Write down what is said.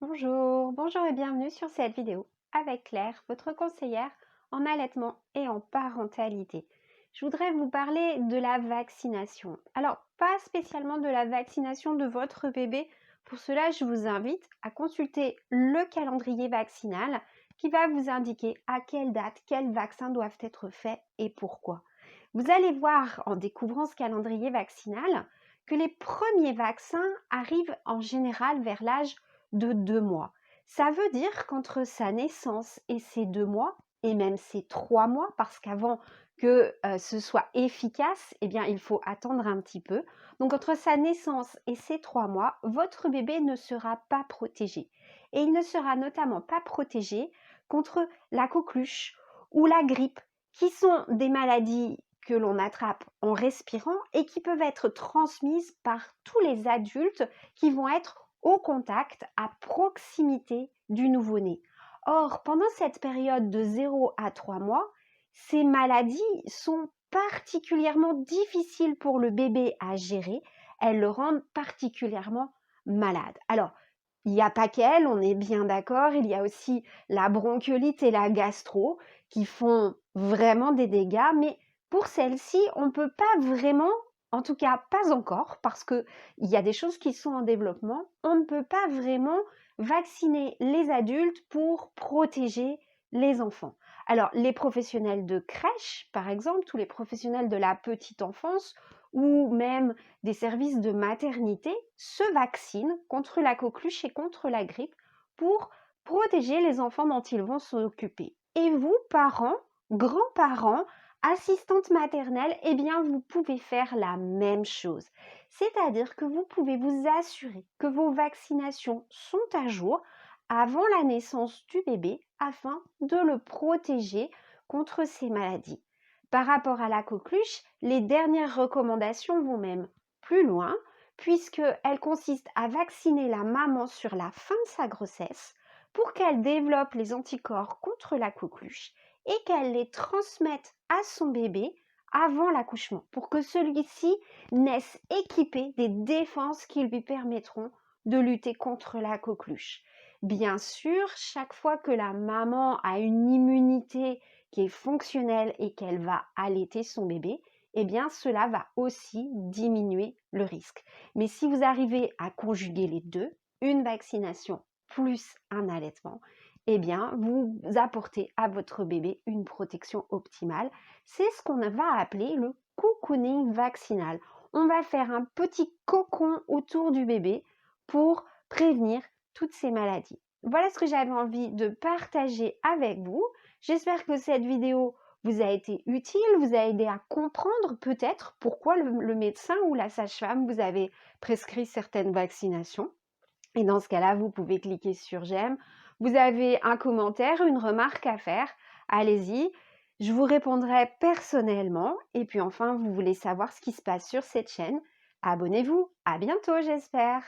Bonjour et bienvenue sur cette vidéo avec Claire, votre conseillère en allaitement et en parentalité. Je voudrais vous parler de la vaccination. Alors, pas spécialement de la vaccination de votre bébé. Pour cela, je vous invite à consulter le calendrier vaccinal qui va vous indiquer à quelle date, quels vaccins doivent être faits et pourquoi. Vous allez voir en découvrant ce calendrier vaccinal que les premiers vaccins arrivent en général vers l'âge de 2 mois. Ça veut dire qu'entre sa naissance et ses 2 mois, et même ses 3 mois, parce qu'avant que ce soit efficace, eh bien, il faut attendre un petit peu. Donc, entre sa naissance et ses 3 mois, votre bébé ne sera pas protégé. Et il ne sera notamment pas protégé contre la coqueluche ou la grippe, qui sont des maladies que l'on attrape en respirant et qui peuvent être transmises par tous les adultes qui vont être au contact, à proximité du nouveau-né. Or, pendant cette période de 0 à 3 mois, ces maladies sont particulièrement difficiles pour le bébé à gérer. Elles le rendent particulièrement malade. Alors, il n'y a pas qu'elles, on est bien d'accord, il y a aussi la bronchiolite et la gastro qui font vraiment des dégâts, mais pour celles-ci, on ne peut pas vraiment, en tout cas pas encore, parce qu'il y a des choses qui sont en développement, on ne peut pas vraiment vacciner les adultes pour protéger les enfants. Alors, les professionnels de crèche, par exemple, tous les professionnels de la petite enfance, ou même des services de maternité, se vaccinent contre la coqueluche et contre la grippe pour protéger les enfants dont ils vont s'occuper. Et vous, parents, grands-parents, assistantes maternelles, eh bien, vous pouvez faire la même chose. C'est-à-dire que vous pouvez vous assurer que vos vaccinations sont à jour avant la naissance du bébé afin de le protéger contre ces maladies. Par rapport à la coqueluche, les dernières recommandations vont même plus loin puisqu'elles consistent à vacciner la maman sur la fin de sa grossesse pour qu'elle développe les anticorps contre la coqueluche et qu'elle les transmette à son bébé avant l'accouchement pour que celui-ci naisse équipé des défenses qui lui permettront de lutter contre la coqueluche. Bien sûr, chaque fois que la maman a une immunité qui est fonctionnelle et qu'elle va allaiter son bébé, eh bien cela va aussi diminuer le risque. Mais si vous arrivez à conjuguer les deux, une vaccination plus un allaitement, eh bien vous apportez à votre bébé une protection optimale. C'est ce qu'on va appeler le cocooning vaccinal. On va faire un petit cocon autour du bébé pour prévenir toutes ces maladies. Voilà ce que j'avais envie de partager avec vous. J'espère que cette vidéo vous a été utile, vous a aidé à comprendre peut-être pourquoi le médecin ou la sage-femme vous avait prescrit certaines vaccinations. Et dans ce cas-là, vous pouvez cliquer sur j'aime. Vous avez un commentaire, une remarque à faire, allez-y. Je vous répondrai personnellement. Et puis enfin, vous voulez savoir ce qui se passe sur cette chaîne, abonnez-vous. À bientôt, j'espère.